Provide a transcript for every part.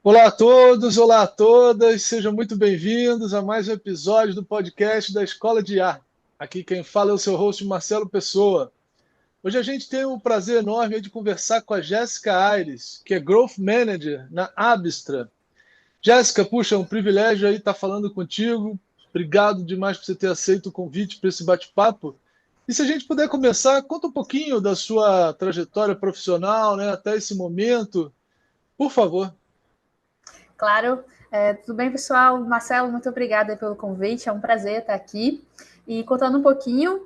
Olá a todos, olá a todas, sejam muito bem-vindos a mais um episódio do podcast da Escola de IA. Aqui quem fala é o seu host Marcelo Pessoa. Hoje a gente tem o prazer enorme de conversar com a Jéssica Aires, que é Growth Manager na Abstra. Jéssica, puxa, é um privilégio aí estar falando contigo. Obrigado demais por você ter aceito o convite para esse bate-papo. E se a gente puder começar, conta um pouquinho da sua trajetória profissional, né, até esse momento, por favor. Claro. Tudo bem, pessoal? Marcelo, muito obrigada pelo convite. É um prazer estar aqui. E contando um pouquinho,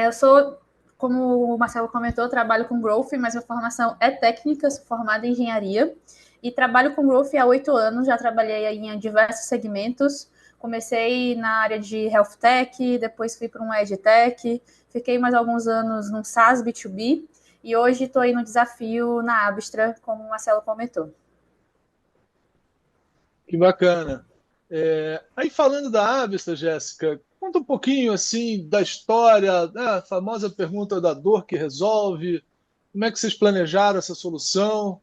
eu sou, como o Marcelo comentou, trabalho com Growth, mas minha formação é técnica, sou formada em engenharia. E trabalho com Growth há 8 anos, já trabalhei em diversos segmentos. Comecei na área de Health Tech, depois fui para um EdTech, fiquei mais alguns anos num SaaS B2B, e hoje estou aí no desafio na Abstra, como o Marcelo comentou. Que bacana. Aí falando da Avesta, Jéssica, conta um pouquinho assim da história, né, a famosa pergunta da dor que resolve. Como é que vocês planejaram essa solução?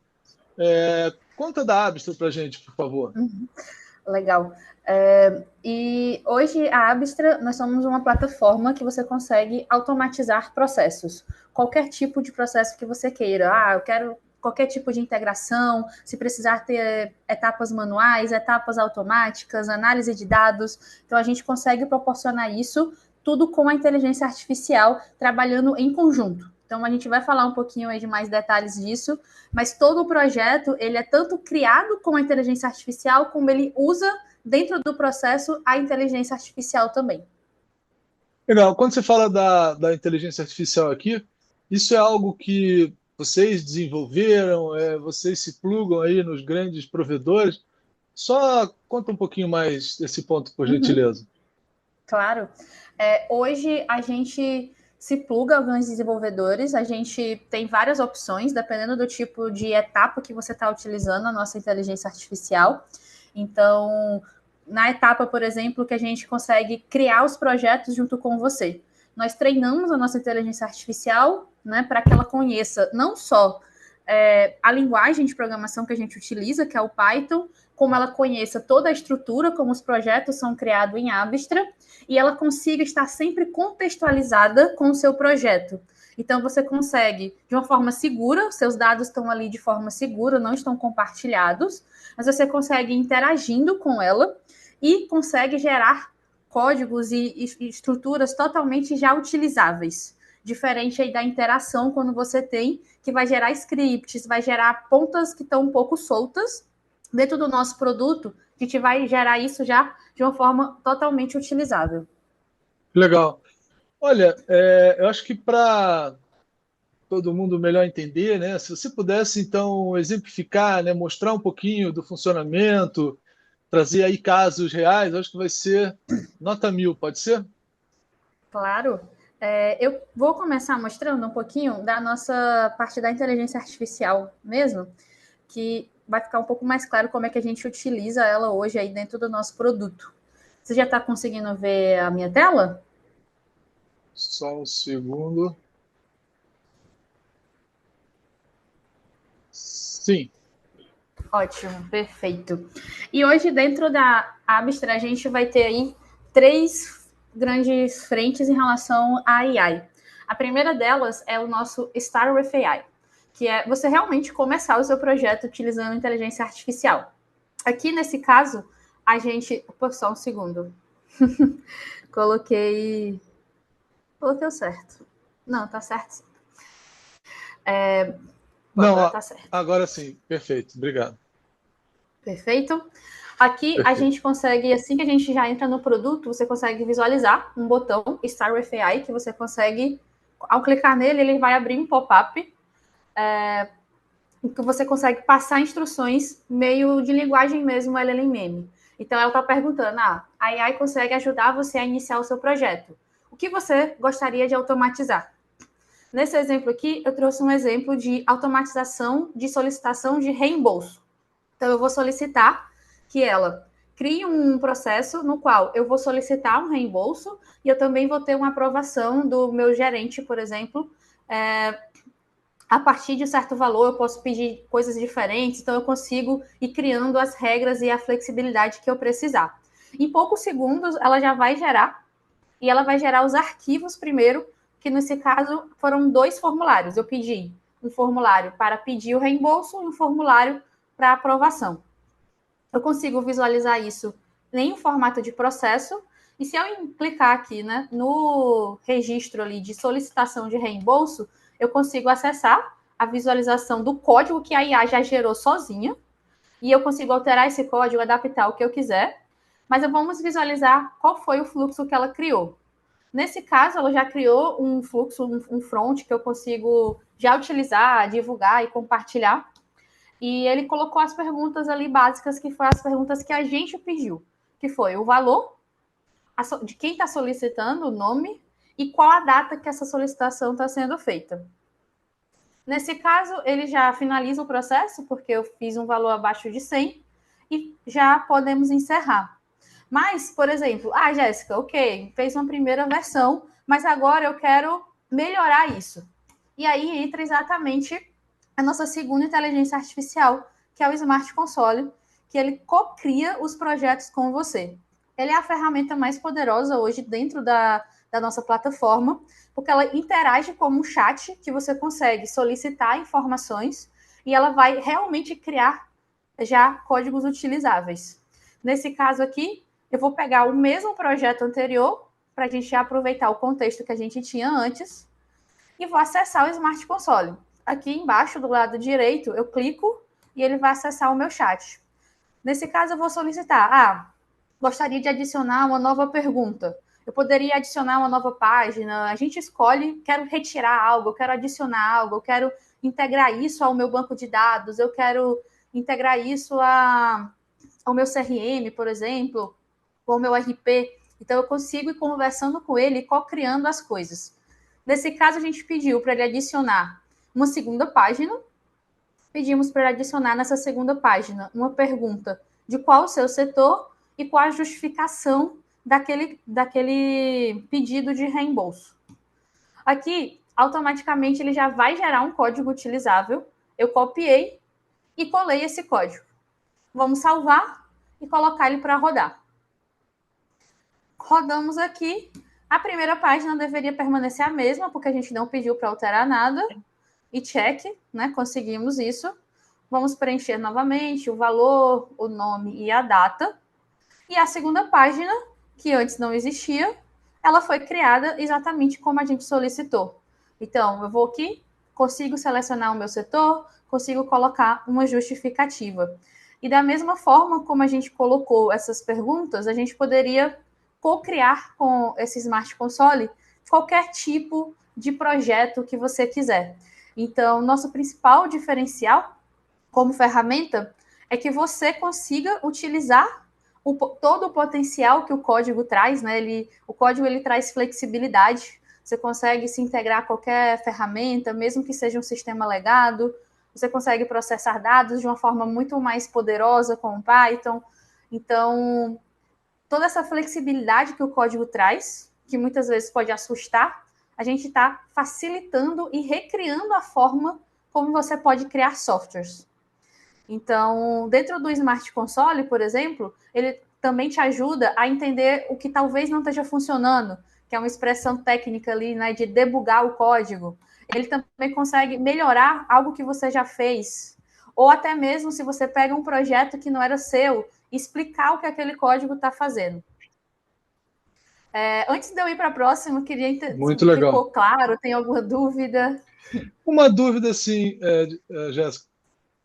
Conta da Avesta para a gente, por favor. Legal. E hoje a Abstra, nós somos uma plataforma que você consegue automatizar processos. Qualquer tipo de processo que você queira. Eu quero qualquer tipo de integração, se precisar ter etapas manuais, etapas automáticas, análise de dados. Então, a gente consegue proporcionar isso tudo com a inteligência artificial, trabalhando em conjunto. Então, a gente vai falar um pouquinho aí de mais detalhes disso, mas todo o projeto, ele é tanto criado com a inteligência artificial, como ele usa dentro do processo a inteligência artificial também. Legal. Quando você fala da inteligência artificial aqui, isso é algo que vocês desenvolveram, vocês se plugam aí nos grandes provedores? Só conta um pouquinho mais desse ponto, por gentileza. Claro. Hoje a gente se pluga alguns desenvolvedores, a gente tem várias opções, dependendo do tipo de etapa que você está utilizando a nossa inteligência artificial. Então, na etapa, por exemplo, que a gente consegue criar os projetos junto com você. Nós treinamos a nossa inteligência artificial, né, para que ela conheça não só a linguagem de programação que a gente utiliza, que é o Python, como ela conheça toda a estrutura, como os projetos são criados em Abstra, e ela consiga estar sempre contextualizada com o seu projeto. Então, você consegue, de uma forma segura, seus dados estão ali de forma segura, não estão compartilhados, mas você consegue ir interagindo com ela e consegue gerar códigos e estruturas totalmente já utilizáveis. Diferente aí da interação quando você tem, que vai gerar scripts, vai gerar pontas que estão um pouco soltas dentro do nosso produto, que te vai gerar isso já de uma forma totalmente utilizável. Legal. Olha, eu acho que para todo mundo melhor entender, né? Se você pudesse, então, exemplificar, né? Mostrar um pouquinho do funcionamento, trazer aí casos reais, acho que vai ser nota 1000, pode ser? Claro. Eu vou começar mostrando um pouquinho da nossa parte da inteligência artificial mesmo, que vai ficar um pouco mais claro como é que a gente utiliza ela hoje aí dentro do nosso produto. Você já está conseguindo ver a minha tela? Só um segundo. Sim. Ótimo, perfeito. E hoje, dentro da Abstra, a gente vai ter aí 3 grandes frentes em relação à AI. A primeira delas é o nosso Start with AI, que é você realmente começar o seu projeto utilizando inteligência artificial. Aqui, nesse caso, a gente... Opa, só um segundo. Coloquei o certo. Não, tá certo. Não, Agora tá certo. agora sim. Perfeito. Obrigado. Perfeito? Aqui a gente consegue, assim que a gente já entra no produto, você consegue visualizar um botão Start with AI, que você consegue, ao clicar nele, ele vai abrir um pop-up em que você consegue passar instruções meio de linguagem mesmo LLM. Então ela está perguntando, a AI consegue ajudar você a iniciar o seu projeto. O que você gostaria de automatizar? Nesse exemplo aqui, eu trouxe um exemplo de automatização de solicitação de reembolso. Então, eu vou solicitar que ela crie um processo no qual eu vou solicitar um reembolso e eu também vou ter uma aprovação do meu gerente, por exemplo, a partir de um certo valor, eu posso pedir coisas diferentes, então eu consigo ir criando as regras e a flexibilidade que eu precisar. Em poucos segundos, ela já vai gerar, e ela vai gerar os arquivos primeiro, que nesse caso foram 2 formulários. Eu pedi um formulário para pedir o reembolso e um formulário para aprovação. Eu consigo visualizar isso em um formato de processo, e se eu clicar aqui, né, no registro ali de solicitação de reembolso, eu consigo acessar a visualização do código que a IA já gerou sozinha, e eu consigo alterar esse código, adaptar o que eu quiser, mas vamos visualizar qual foi o fluxo que ela criou. Nesse caso, ela já criou um fluxo, um front que eu consigo já utilizar, divulgar e compartilhar. E ele colocou as perguntas ali básicas, que foram as perguntas que a gente pediu, que foi o valor, de quem está solicitando, o nome, e qual a data que essa solicitação está sendo feita. Nesse caso, ele já finaliza o processo, porque eu fiz um valor abaixo de 100, e já podemos encerrar. Mas, por exemplo, Jéssica, ok, fez uma primeira versão, mas agora eu quero melhorar isso. E aí entra exatamente a nossa segunda inteligência artificial, que é o Smart Console, que ele co-cria os projetos com você. Ele é a ferramenta mais poderosa hoje dentro da nossa plataforma, porque ela interage como um chat que você consegue solicitar informações e ela vai realmente criar já códigos utilizáveis. Nesse caso aqui, eu vou pegar o mesmo projeto anterior, para a gente já aproveitar o contexto que a gente tinha antes, e vou acessar o Smart Console. Aqui embaixo, do lado direito, eu clico e ele vai acessar o meu chat. Nesse caso, eu vou solicitar, gostaria de adicionar uma nova pergunta. Eu poderia adicionar uma nova página, a gente escolhe, quero retirar algo, eu quero adicionar algo, eu quero integrar isso ao meu banco de dados, eu quero integrar isso ao meu CRM, por exemplo, ou ao meu RP. Então, eu consigo ir conversando com ele e co-criando as coisas. Nesse caso, a gente pediu para ele adicionar uma segunda página, pedimos para ele adicionar nessa segunda página uma pergunta de qual o seu setor e qual a justificação daquele pedido de reembolso. Aqui, automaticamente, ele já vai gerar um código utilizável. Eu copiei e colei esse código. Vamos salvar e colocar ele para rodar. Rodamos aqui. A primeira página deveria permanecer a mesma, porque a gente não pediu para alterar nada. E check, né? Conseguimos isso. Vamos preencher novamente o valor, o nome e a data. E a segunda página, que antes não existia, ela foi criada exatamente como a gente solicitou. Então, eu vou aqui, consigo selecionar o meu setor, consigo colocar uma justificativa. E da mesma forma como a gente colocou essas perguntas, a gente poderia co-criar com esse Smart Console qualquer tipo de projeto que você quiser. Então, nosso principal diferencial como ferramenta é que você consiga utilizar todo o potencial que o código traz, né? O código ele traz flexibilidade. Você consegue se integrar a qualquer ferramenta, mesmo que seja um sistema legado. Você consegue processar dados de uma forma muito mais poderosa com o Python. Então, toda essa flexibilidade que o código traz, que muitas vezes pode assustar, a gente está facilitando e recriando a forma como você pode criar softwares. Então, dentro do Smart Console, por exemplo, ele também te ajuda a entender o que talvez não esteja funcionando, que é uma expressão técnica ali, né, de debugar o código. Ele também consegue melhorar algo que você já fez, ou até mesmo se você pega um projeto que não era seu, explicar o que aquele código está fazendo. Antes de eu ir para a próxima, eu queria entender Muito se legal. ficou claro, tem alguma dúvida? Uma dúvida, assim, Jéssica.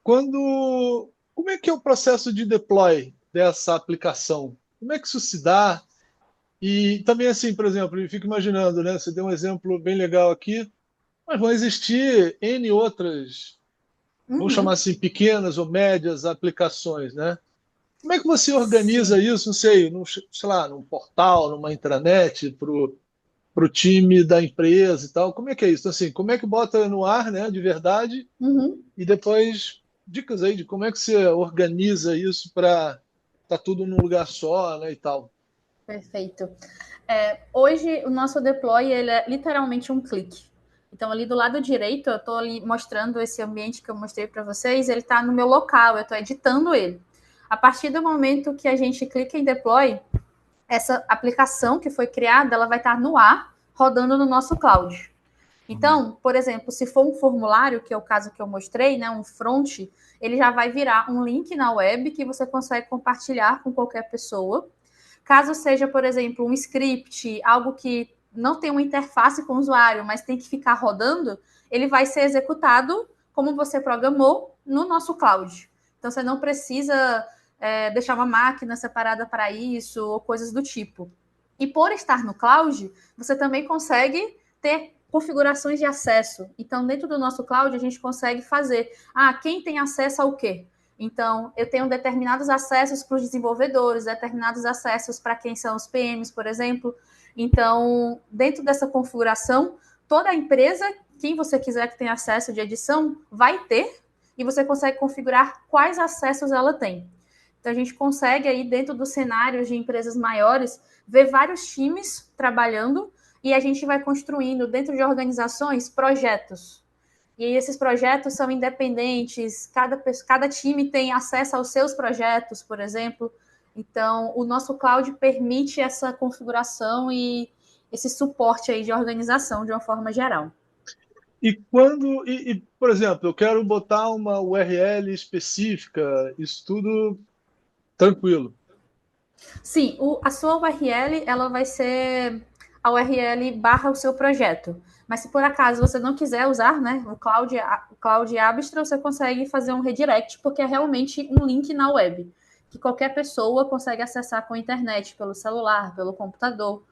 Como é que é o processo de deploy dessa aplicação? Como é que isso se dá? E também, assim, por exemplo, eu fico imaginando, né? Você deu um exemplo bem legal aqui, mas vão existir N outras, vamos chamar assim, pequenas ou médias aplicações, né? Como é que você organiza Sim. isso, não sei, sei lá, num portal, numa intranet, para o time da empresa e tal? Como é que é isso? Então, assim, como é que bota no ar, né, de verdade? E depois, dicas aí de como é que você organiza isso para estar tudo num lugar só, né, e tal. Perfeito. Hoje, o nosso deploy ele é literalmente um clique. Então, ali do lado direito, eu estou ali mostrando esse ambiente que eu mostrei para vocês, ele está no meu local, eu estou editando ele. A partir do momento que a gente clica em Deploy, essa aplicação que foi criada, ela vai estar no ar, rodando no nosso cloud. Então, por exemplo, se for um formulário, que é o caso que eu mostrei, né, um front, ele já vai virar um link na web que você consegue compartilhar com qualquer pessoa. Caso seja, por exemplo, um script, algo que não tem uma interface com o usuário, mas tem que ficar rodando, ele vai ser executado como você programou no nosso cloud. Então, você não precisa deixar uma máquina separada para isso ou coisas do tipo. E por estar no cloud, você também consegue ter configurações de acesso. Então, dentro do nosso cloud, a gente consegue fazer, quem tem acesso ao quê? Então, eu tenho determinados acessos para os desenvolvedores, determinados acessos para quem são os PMs, por exemplo. Então, dentro dessa configuração, toda a empresa, quem você quiser que tenha acesso de edição, vai ter, e você consegue configurar quais acessos ela tem. Então, a gente consegue aí, dentro dos cenários de empresas maiores, ver vários times trabalhando, e a gente vai construindo, dentro de organizações, projetos. E esses projetos são independentes, cada time tem acesso aos seus projetos, por exemplo. Então, o nosso cloud permite essa configuração e esse suporte aí de organização de uma forma geral. Por exemplo, eu quero botar uma URL específica, isso tudo tranquilo. Sim, a sua URL ela vai ser a URL barra o seu projeto. Mas se por acaso você não quiser usar, né, o Cloud Abstract, você consegue fazer um redirect, porque é realmente um link na web, que qualquer pessoa consegue acessar com a internet, pelo celular, pelo computador,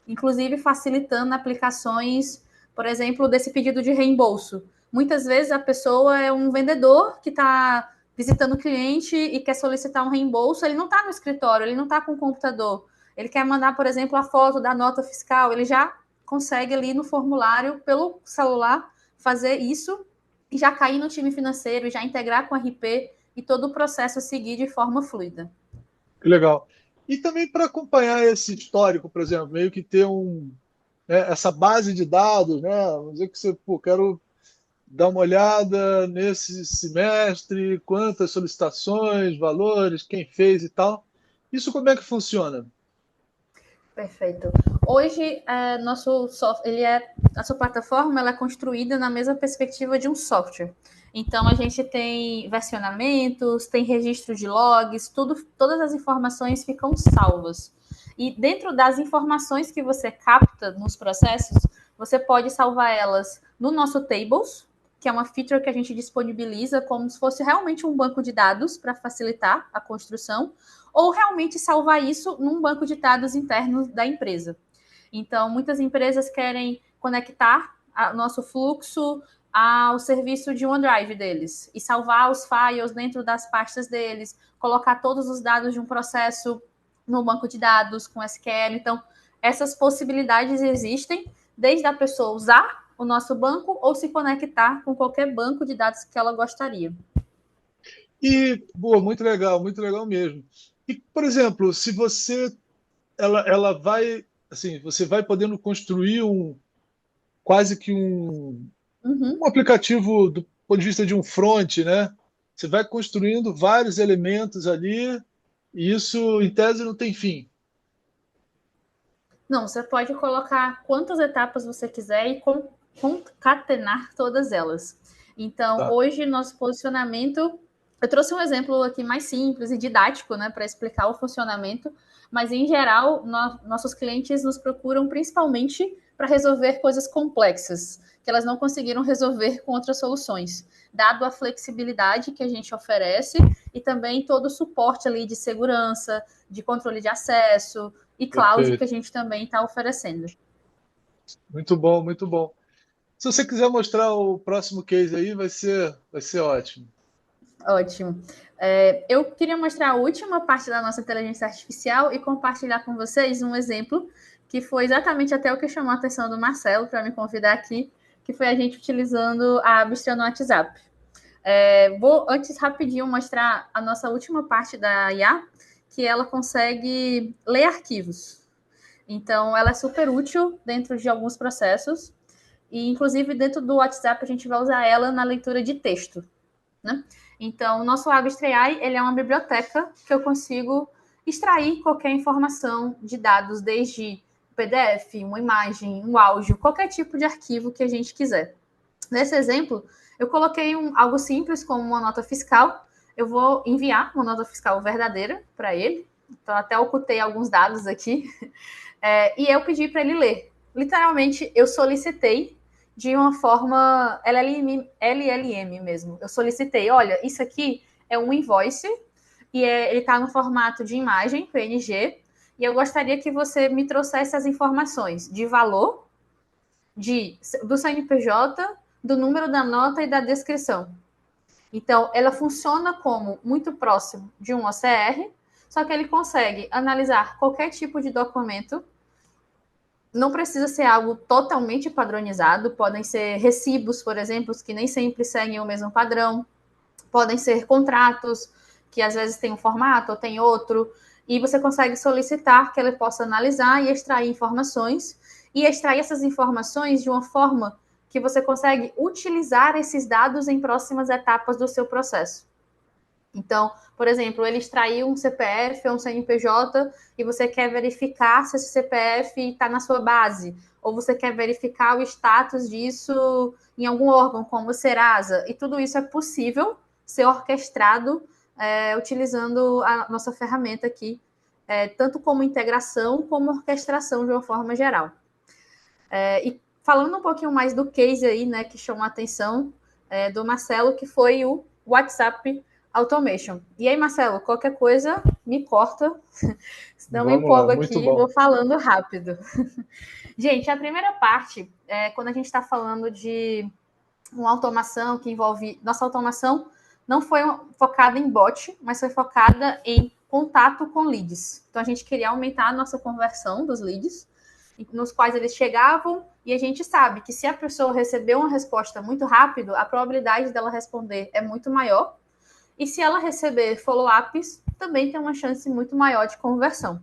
inclusive facilitando aplicações, por exemplo, desse pedido de reembolso. Muitas vezes a pessoa é um vendedor que está visitando o cliente e quer solicitar um reembolso, ele não está no escritório, ele não está com o computador. Ele quer mandar, por exemplo, a foto da nota fiscal, ele já consegue ali no formulário, pelo celular, fazer isso e já cair no time financeiro, já integrar com o RP e todo o processo seguir de forma fluida. Que legal. E também para acompanhar esse histórico, por exemplo, meio que ter essa base de dados, né? Vamos dizer que você, quero dar uma olhada nesse semestre, quantas solicitações, valores, quem fez e tal. Isso como é que funciona? Perfeito. Hoje, nosso software, a sua plataforma ela é construída na mesma perspectiva de um software. Então, a gente tem versionamentos, tem registro de logs, todas as informações ficam salvas. E dentro das informações que você capta nos processos, você pode salvar elas no nosso Tables, que é uma feature que a gente disponibiliza como se fosse realmente um banco de dados para facilitar a construção, ou realmente salvar isso num banco de dados interno da empresa. Então, muitas empresas querem conectar o nosso fluxo ao serviço de OneDrive deles e salvar os files dentro das pastas deles, colocar todos os dados de um processo no banco de dados com SQL. Então, essas possibilidades existem, desde a pessoa usar o nosso banco ou se conectar com qualquer banco de dados que ela gostaria. E, boa, muito legal mesmo. E, por exemplo, se você, ela vai, assim, você vai podendo construir quase que um aplicativo do ponto de vista de um front, né? Você vai construindo vários elementos ali e isso, em tese, não tem fim. Não, você pode colocar quantas etapas você quiser e concatenar todas elas. Então, Tá. hoje, nosso posicionamento. Eu trouxe um exemplo aqui mais simples e didático, né, para explicar o funcionamento, mas em geral, nossos clientes nos procuram principalmente para resolver coisas complexas, que elas não conseguiram resolver com outras soluções, dado a flexibilidade que a gente oferece e também todo o suporte ali de segurança, de controle de acesso e cloud que a Perfeito. gente também está oferecendo. Muito bom, muito bom. Se você quiser mostrar o próximo case aí, vai ser ótimo. Ótimo. Eu queria mostrar a última parte da nossa inteligência artificial e compartilhar com vocês um exemplo que foi exatamente até o que chamou a atenção do Marcelo para me convidar aqui, que foi a gente utilizando a Abstract no WhatsApp. Vou antes rapidinho mostrar a nossa última parte da IA, que ela consegue ler arquivos. Então, ela é super útil dentro de alguns processos. E, inclusive, dentro do WhatsApp, a gente vai usar ela na leitura de texto, né? Então, o nosso Abstract AI, ele é uma biblioteca que eu consigo extrair qualquer informação de dados, desde PDF, uma imagem, um áudio, qualquer tipo de arquivo que a gente quiser. Nesse exemplo, eu coloquei algo simples como uma nota fiscal. Eu vou enviar uma nota fiscal verdadeira para ele. Então, até ocultei alguns dados aqui. E eu pedi para ele ler. Literalmente, eu solicitei de uma forma LLM mesmo. Eu solicitei, olha, isso aqui é um invoice e ele está no formato de imagem, PNG, e eu gostaria que você me trouxesse as informações de valor, do CNPJ, do número da nota e da descrição. Então, ela funciona como muito próximo de um OCR, só que ele consegue analisar qualquer tipo de documento. Não precisa ser algo totalmente padronizado, podem ser recibos, por exemplo, que nem sempre seguem o mesmo padrão, podem ser contratos, que às vezes tem um formato ou tem outro, e você consegue solicitar que ele possa analisar e extrair informações, e extrair essas informações de uma forma que você consegue utilizar esses dados em próximas etapas do seu processo. Então, por exemplo, ele extraiu um CPF ou um CNPJ e você quer verificar se esse CPF está na sua base, ou você quer verificar o status disso em algum órgão, como o Serasa, e tudo isso é possível ser orquestrado utilizando a nossa ferramenta aqui, tanto como integração como orquestração de uma forma geral. E falando um pouquinho mais do case aí, né, que chamou a atenção do Marcelo, que foi o WhatsApp Automation. E aí, Marcelo, qualquer coisa, me corta, senão me empolgo aqui e vou falando rápido. Gente, a primeira parte, quando a gente está falando de uma automação que envolve... Nossa automação não foi focada em bot, mas foi focada em contato com leads. Então, a gente queria aumentar a nossa conversão dos leads, nos quais eles chegavam, e a gente sabe que se a pessoa receber uma resposta muito rápido, a probabilidade dela responder é muito maior. E se ela receber follow-ups, também tem uma chance muito maior de conversão.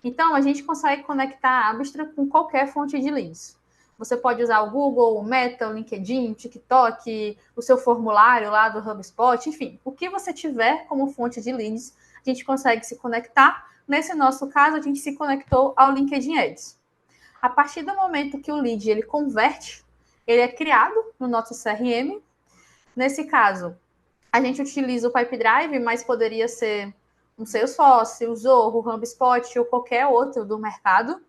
Então, a gente consegue conectar a Abstract com qualquer fonte de leads. Você pode usar o Google, o Meta, o LinkedIn, o TikTok, o seu formulário lá do HubSpot, enfim, o que você tiver como fonte de leads, a gente consegue se conectar. Nesse nosso caso, a gente se conectou ao LinkedIn Ads. A partir do momento que o lead ele converte, ele é criado no nosso CRM. Nesse caso, a gente utiliza o Pipedrive, mas poderia ser um Salesforce, o Zoho, o HubSpot ou qualquer outro do mercado.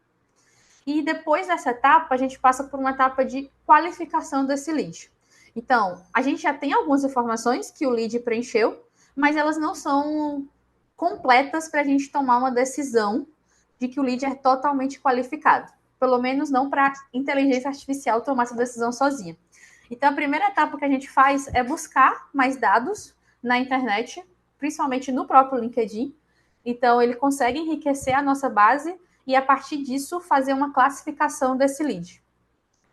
E depois dessa etapa, a gente passa por uma etapa de qualificação desse lead. Então, a gente já tem algumas informações que o lead preencheu, mas elas não são completas para a gente tomar uma decisão de que o lead é totalmente qualificado. Pelo menos não para a inteligência artificial tomar essa decisão sozinha. Então, a primeira etapa que a gente faz é buscar mais dados na internet, principalmente no próprio LinkedIn. Então, ele consegue enriquecer a nossa base e, a partir disso, fazer uma classificação desse lead.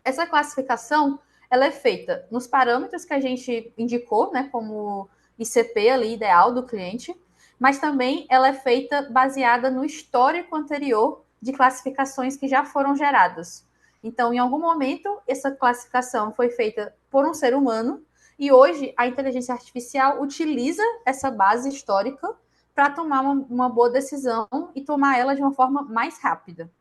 Essa classificação ela é feita nos parâmetros que a gente indicou, né, como ICP ali, ideal do cliente, mas também ela é feita baseada no histórico anterior de classificações que já foram geradas. Então, em algum momento, essa classificação foi feita por um ser humano e hoje a inteligência artificial utiliza essa base histórica para tomar uma boa decisão e tomar ela de uma forma mais rápida.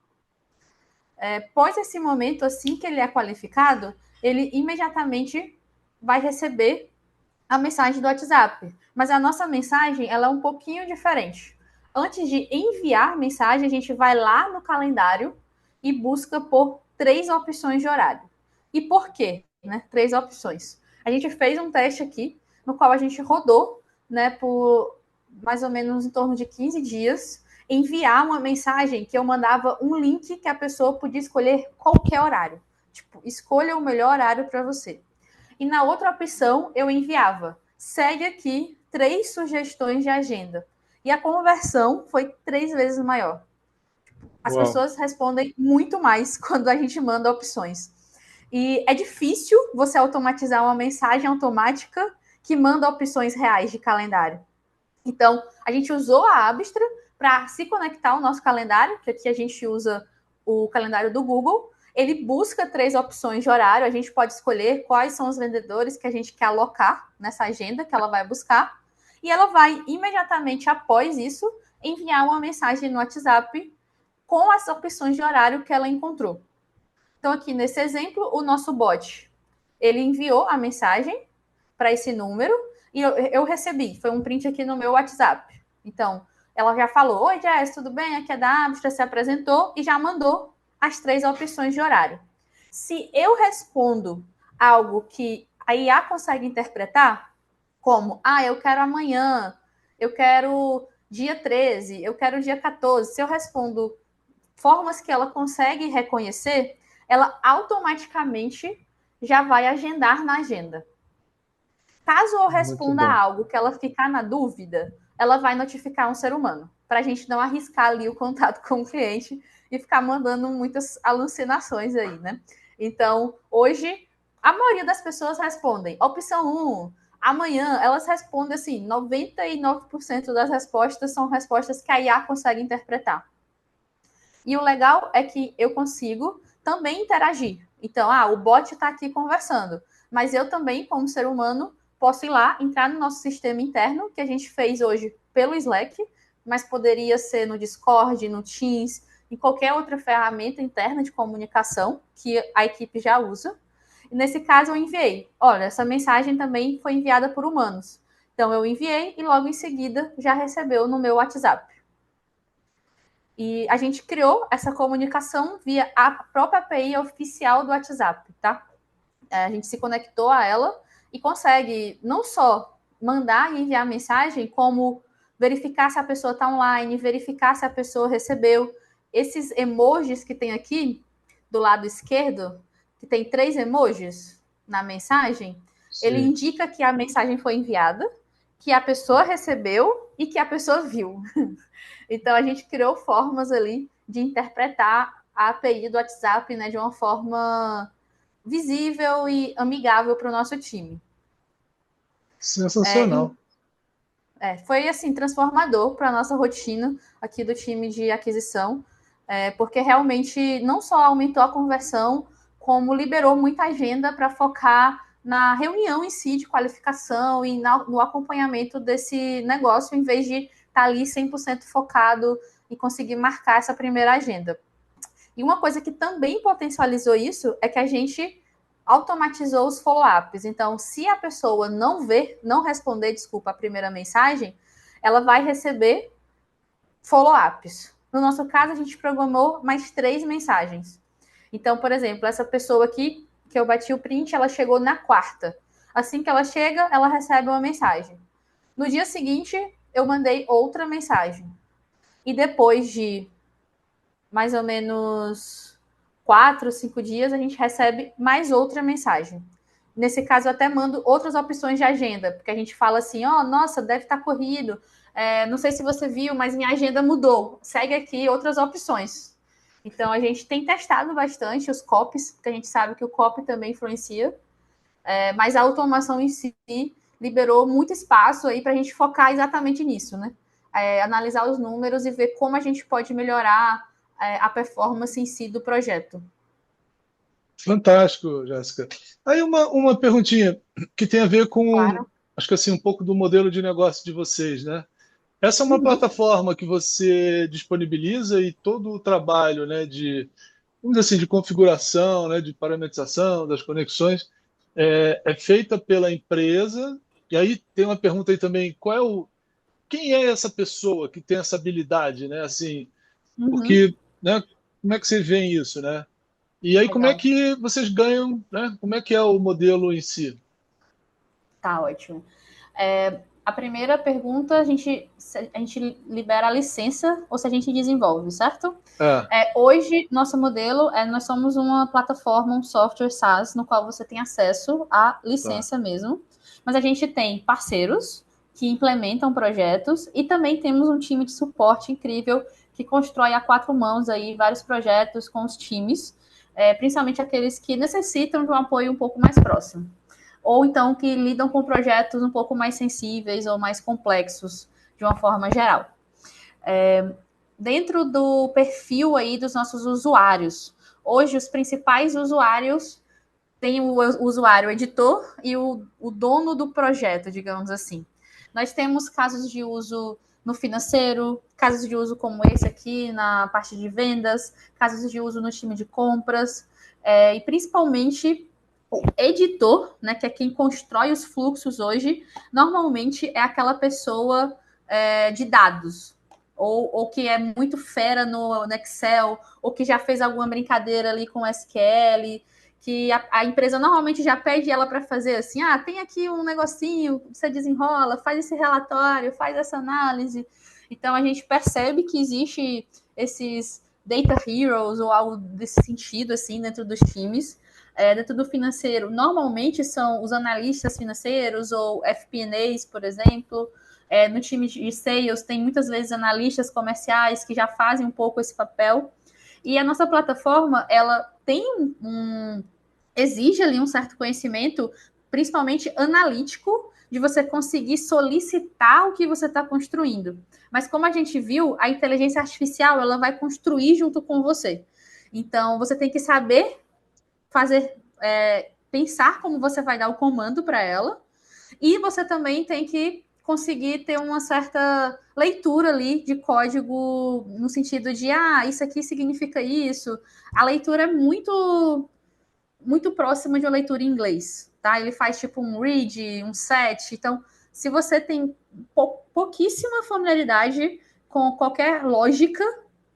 Após esse momento, assim que ele é qualificado, ele imediatamente vai receber a mensagem do WhatsApp. Mas a nossa mensagem ela é um pouquinho diferente. Antes de enviar mensagem, a gente vai lá no calendário e busca por 3 opções de horário. E por quê? 3 opções. A gente fez um teste aqui, no qual a gente rodou, por mais ou menos em torno de 15 dias, enviar uma mensagem que eu mandava um link que a pessoa podia escolher qualquer horário. Tipo, escolha o melhor horário para você. E na outra opção, eu enviava, segue aqui 3 sugestões de agenda. E a conversão foi 3 vezes maior. As pessoas respondem muito mais quando a gente manda opções. E é difícil você automatizar uma mensagem automática que manda opções reais de calendário. Então, a gente usou a Abstract para se conectar ao nosso calendário, que aqui a gente usa o calendário do Google, ele busca 3 opções de horário, a gente pode escolher quais são os vendedores que a gente quer alocar nessa agenda que ela vai buscar, e ela vai, imediatamente após isso, enviar uma mensagem no WhatsApp com as opções de horário que ela encontrou. Então, aqui nesse exemplo, o nosso bot, ele enviou a mensagem para esse número e eu recebi, foi um print aqui no meu WhatsApp. Então, ela já falou, oi, Jess, tudo bem? Aqui é da Abstra, se apresentou e já mandou as 3 opções de horário. Se eu respondo algo que a IA consegue interpretar, como, eu quero amanhã, eu quero dia 13, eu quero dia 14, se eu respondo formas que ela consegue reconhecer, ela automaticamente já vai agendar na agenda. Caso eu responda algo que ela ficar na dúvida, ela vai notificar um ser humano, para a gente não arriscar ali o contato com o cliente e ficar mandando muitas alucinações aí, né? Então, hoje, a maioria das pessoas respondem opção 1, amanhã, elas respondem assim, 99% das respostas são respostas que a IA consegue interpretar. E o legal é que eu consigo também interagir. Então, o bot está aqui conversando, mas eu também, como ser humano, posso ir lá, entrar no nosso sistema interno, que a gente fez hoje pelo Slack, mas poderia ser no Discord, no Teams, em qualquer outra ferramenta interna de comunicação que a equipe já usa. E nesse caso eu enviei. Olha, essa mensagem também foi enviada por humanos. Então eu enviei e logo em seguida já recebeu no meu WhatsApp. E a gente criou essa comunicação via a própria API oficial do WhatsApp, tá? A gente se conectou a ela e consegue não só mandar e enviar mensagem, como verificar se a pessoa está online, verificar se a pessoa recebeu. Esses emojis que tem aqui do lado esquerdo, que tem 3 emojis na mensagem, sim, ele indica que a mensagem foi enviada, que a pessoa recebeu e que a pessoa viu. Então, a gente criou formas ali de interpretar a API do WhatsApp, né, de uma forma visível e amigável para o nosso time. Sensacional. Foi, assim, transformador para a nossa rotina aqui do time de aquisição, porque realmente não só aumentou a conversão, como liberou muita agenda para focar na reunião em si de qualificação e no acompanhamento desse negócio, em vez de estar ali 100% focado e conseguir marcar essa primeira agenda. E uma coisa que também potencializou isso é que a gente automatizou os follow-ups. Então, se a pessoa não responder, a primeira mensagem, ela vai receber follow-ups. No nosso caso, a gente programou mais 3 mensagens. Então, por exemplo, essa pessoa aqui, que eu bati o print, ela chegou na quarta. Assim que ela chega, ela recebe uma mensagem. No dia seguinte, eu mandei outra mensagem. E depois de mais ou menos 4, 5 dias, a gente recebe mais outra mensagem. Nesse caso, eu até mando outras opções de agenda, porque a gente fala assim, nossa, deve estar corrido, não sei se você viu, mas minha agenda mudou, segue aqui outras opções. Então, a gente tem testado bastante os copies, porque a gente sabe que o copy também influencia, mas a automação em si liberou muito espaço aí para a gente focar exatamente nisso, né? Analisar os números e ver como a gente pode melhorar a performance em si do projeto. Fantástico, Jéssica. Aí uma perguntinha que tem a ver com, claro, acho que assim, um pouco do modelo de negócio de vocês, né? Essa é uma plataforma que você disponibiliza e todo o trabalho, né, vamos dizer assim, de configuração, né, de parametrização das conexões é feita pela empresa. E aí tem uma pergunta aí também, quem é essa pessoa que tem essa habilidade, né? Assim, porque, né, como é que vocês veem isso, né? E aí, como é que vocês ganham, né? Como é que é o modelo em si? Tá ótimo. A primeira pergunta, a gente libera a licença ou se a gente desenvolve, certo? Hoje, nosso modelo nós somos uma plataforma, um software SaaS, no qual você tem acesso à licença mesmo, mas a gente tem parceiros que implementam projetos e também temos um time de suporte incrível que constrói a 4 mãos aí vários projetos com os times, principalmente aqueles que necessitam de um apoio um pouco mais próximo. Ou então que lidam com projetos um pouco mais sensíveis ou mais complexos, de uma forma geral. Dentro do perfil aí dos nossos usuários, Hoje, os principais usuários têm o usuário editor e o dono do projeto, digamos assim. Nós temos casos de uso no financeiro, casos de uso como esse aqui na parte de vendas, casos de uso no time de compras, e principalmente o editor, né, que é quem constrói os fluxos hoje, normalmente é aquela pessoa de dados, ou que é muito fera no Excel, ou que já fez alguma brincadeira ali com SQL, que a empresa normalmente já pede ela para fazer assim, tem aqui um negocinho, você desenrola, faz esse relatório, faz essa análise. Então a gente percebe que existe esses data heroes ou algo desse sentido assim dentro dos times. Dentro do financeiro, normalmente são os analistas financeiros ou FP&As, por exemplo. No time de sales, tem muitas vezes analistas comerciais que já fazem um pouco esse papel. E a nossa plataforma, ela tem exige ali um certo conhecimento, principalmente analítico, de você conseguir solicitar o que você está construindo. Mas como a gente viu, a inteligência artificial, ela vai construir junto com você. Então, você tem que saber fazer, pensar como você vai dar o comando para ela, e você também tem que conseguir ter uma certa leitura ali de código no sentido de, isso aqui significa isso. A leitura é muito próxima de uma leitura em inglês, tá? Ele faz tipo um read, um set. Então, se você tem pouquíssima familiaridade com qualquer lógica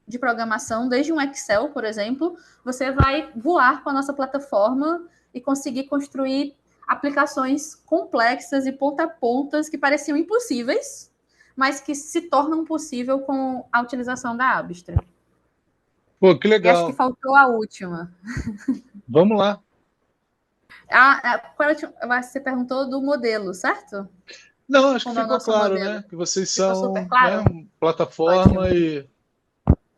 de programação, desde um Excel, por exemplo, você vai voar com a nossa plataforma e conseguir construir aplicações complexas e ponta-pontas que pareciam impossíveis, mas que se tornam possível com a utilização da Abstra. Pô, que E acho que legal. faltou a última. Vamos lá. Você perguntou do modelo, certo? Não, acho que Como é o ficou nosso claro, modelo? né? Que vocês Ficou super são, né, claro? plataforma Ótimo. e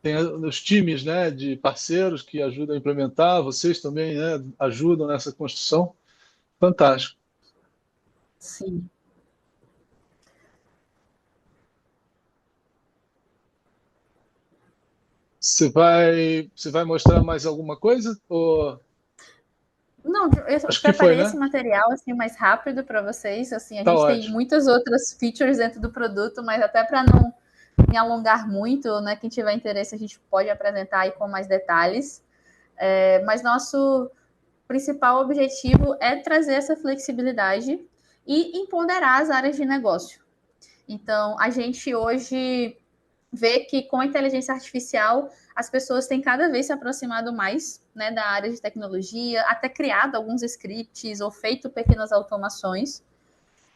tem os times, né, de parceiros que ajudam a implementar, vocês também, né, ajudam nessa construção. Fantástico. Sim. Você vai mostrar mais alguma coisa? Ou... Não, eu Acho que foi, preparei esse né? material assim mais rápido para vocês. Assim, a Tá gente tem ótimo. muitas outras features dentro do produto, mas até para não me alongar muito, né? Quem tiver interesse, a gente pode apresentar aí com mais detalhes. Mas nosso principal objetivo é trazer essa flexibilidade e empoderar as áreas de negócio. Então, a gente hoje vê que com a inteligência artificial as pessoas têm cada vez se aproximado mais, né, da área de tecnologia, até criado alguns scripts ou feito pequenas automações.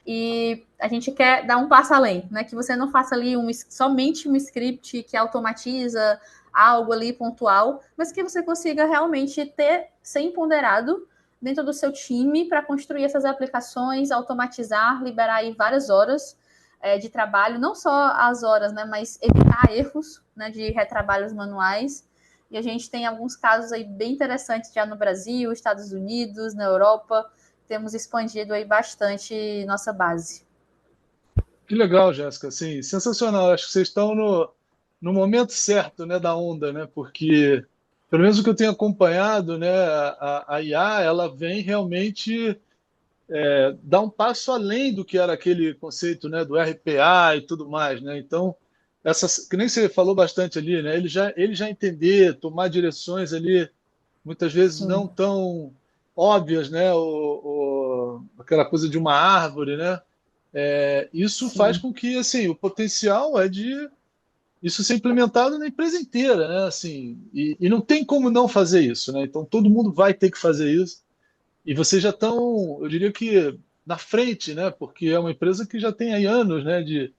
E a gente quer dar um passo além, né? Que você não faça ali somente um script que automatiza algo ali pontual, mas que você consiga realmente ser empoderado dentro do seu time para construir essas aplicações, automatizar, liberar aí várias horas de trabalho, não só as horas, né, mas evitar erros, né, de retrabalhos manuais. E a gente tem alguns casos aí bem interessantes já no Brasil, Estados Unidos, na Europa. Temos expandido aí bastante nossa base. Que legal, Jéssica. Assim, sensacional. Acho que vocês estão no momento certo, né, da onda, né? Porque, pelo menos o que eu tenho acompanhado, né, a IA, ela vem realmente dar um passo além do que era aquele conceito, né, do RPA e tudo mais, né? Então, que nem você falou bastante ali, né? Ele já entender, tomar direções ali, muitas vezes Sim, não tão óbvias, né? Aquela coisa de uma árvore, né? Isso faz sim, com que, assim, o potencial é de isso ser implementado na empresa inteira, né? Assim, e não tem como não fazer isso, né? Então todo mundo vai ter que fazer isso. E vocês já estão, eu diria que na frente, né? Porque é uma empresa que já tem aí anos, né? De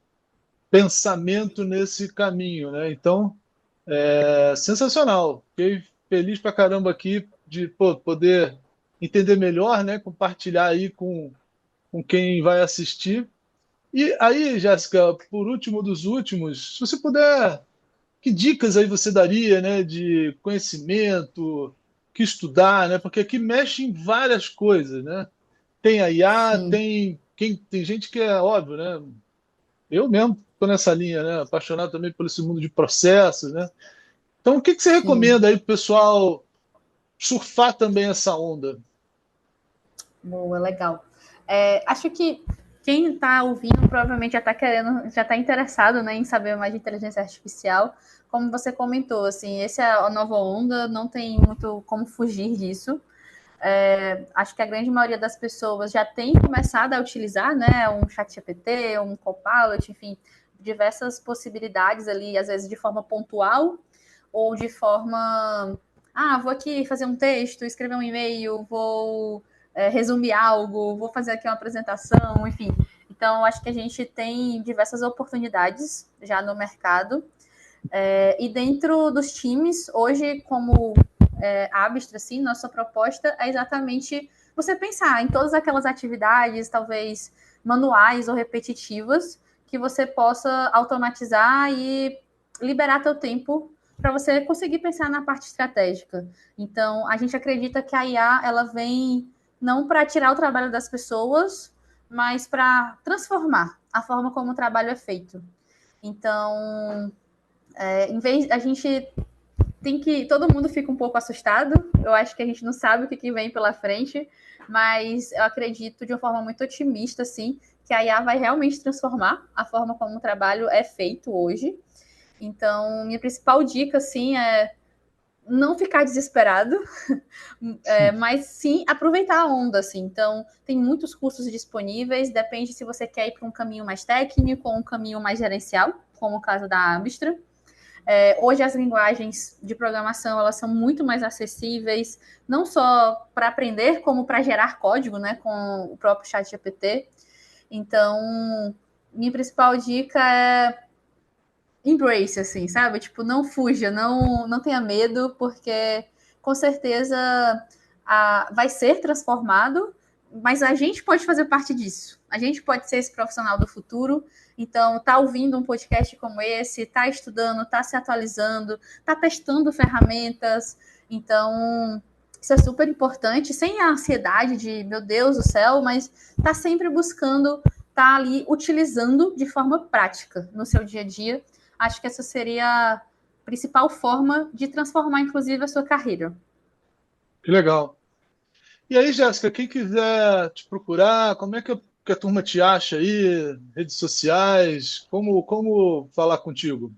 pensamento nesse caminho, né? Então, sensacional. Fiquei feliz pra caramba aqui de poder entender melhor, né? Compartilhar aí com quem vai assistir. E aí, Jéssica, por último dos últimos, se você puder, que dicas aí você daria, né, de conhecimento, que estudar, né? Porque aqui mexe em várias coisas, né? Tem a IA, sim, tem gente que é óbvio, né? Eu mesmo estou nessa linha, né? Apaixonado também por esse mundo de processos, né? Então, o que você sim. recomenda aí pro pessoal? surfar também essa onda? Boa, legal. Acho que quem está ouvindo provavelmente já está querendo, já está interessado, né, em saber mais de inteligência artificial. Como você comentou, assim, essa é a nova onda, não tem muito como fugir disso. Acho que a grande maioria das pessoas já tem começado a utilizar, né, um ChatGPT, um Copilot, enfim, diversas possibilidades ali, às vezes de forma pontual ou de forma, vou aqui fazer um texto, escrever um e-mail, vou resumir algo, vou fazer aqui uma apresentação, enfim. Então, acho que a gente tem diversas oportunidades já no mercado. E dentro dos times, hoje, como Abstra, assim, nossa proposta é exatamente você pensar em todas aquelas atividades, talvez manuais ou repetitivas, que você possa automatizar e liberar teu tempo para você conseguir pensar na parte estratégica. Então, a gente acredita que a IA ela vem não para tirar o trabalho das pessoas, mas para transformar a forma como o trabalho é feito. Então, em vez a gente tem que. Todo mundo fica um pouco assustado. Eu acho que a gente não sabe o que vem pela frente, mas eu acredito de uma forma muito otimista, assim, que a IA vai realmente transformar a forma como o trabalho é feito hoje. Então, minha principal dica, assim, é não ficar desesperado, mas sim aproveitar a onda, assim. Então, tem muitos cursos disponíveis, depende se você quer ir para um caminho mais técnico ou um caminho mais gerencial, como o caso da Abstra. Hoje as linguagens de programação elas são muito mais acessíveis, não só para aprender, como para gerar código, né, com o próprio ChatGPT. Então, minha principal dica é embrace, assim, sabe? Tipo, não fuja, não tenha medo, porque com certeza vai ser transformado, mas a gente pode fazer parte disso. A gente pode ser esse profissional do futuro. Então, tá ouvindo um podcast como esse, tá estudando, tá se atualizando, tá testando ferramentas. Então, isso é super importante, sem a ansiedade de, meu Deus do céu, mas tá sempre buscando, tá ali utilizando de forma prática no seu dia a dia. Acho que essa seria a principal forma de transformar, inclusive, a sua carreira. Que legal. E aí, Jéssica, quem quiser te procurar, como é que a turma te acha aí? Redes sociais? Como falar contigo?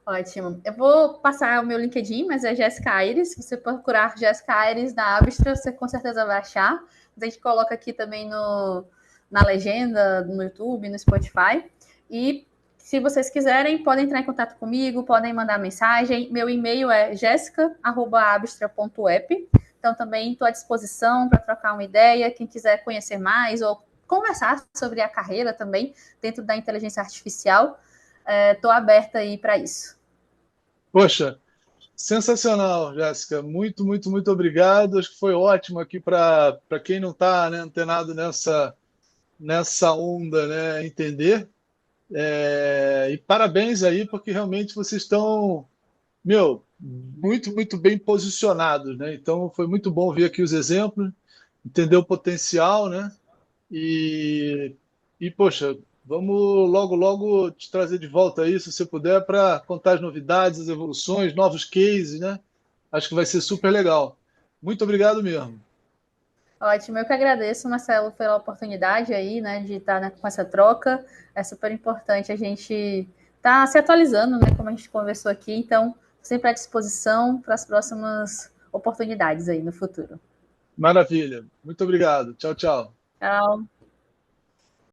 Ótimo. Eu vou passar o meu LinkedIn, mas é Jéssica Aires. Se você procurar Jéssica Aires da Abstra, você com certeza vai achar. A gente coloca aqui também na legenda, no YouTube, no Spotify. E se vocês quiserem, podem entrar em contato comigo, podem mandar mensagem. Meu e-mail é jessica@abstra.app. Então também estou à disposição para trocar uma ideia. Quem quiser conhecer mais ou conversar sobre a carreira também dentro da inteligência artificial, estou aberta aí para isso. Poxa, sensacional, Jéssica. Muito, muito, muito obrigado. Acho que foi ótimo aqui para quem não está, né, antenado nessa onda, né, entender. E parabéns aí, porque realmente vocês estão, meu, muito, muito bem posicionados, né? Então foi muito bom ver aqui os exemplos, entender o potencial, né? E, poxa, vamos logo, logo te trazer de volta aí, se você puder, para contar as novidades, as evoluções, novos cases, né? Acho que vai ser super legal. Muito obrigado mesmo. Ótimo, eu que agradeço, Marcelo, pela oportunidade aí, né, de estar, né, com essa troca. É super importante a gente estar se atualizando, né, como a gente conversou aqui. Então, sempre à disposição para as próximas oportunidades aí no futuro. Maravilha. Muito obrigado. Tchau, tchau. Tchau.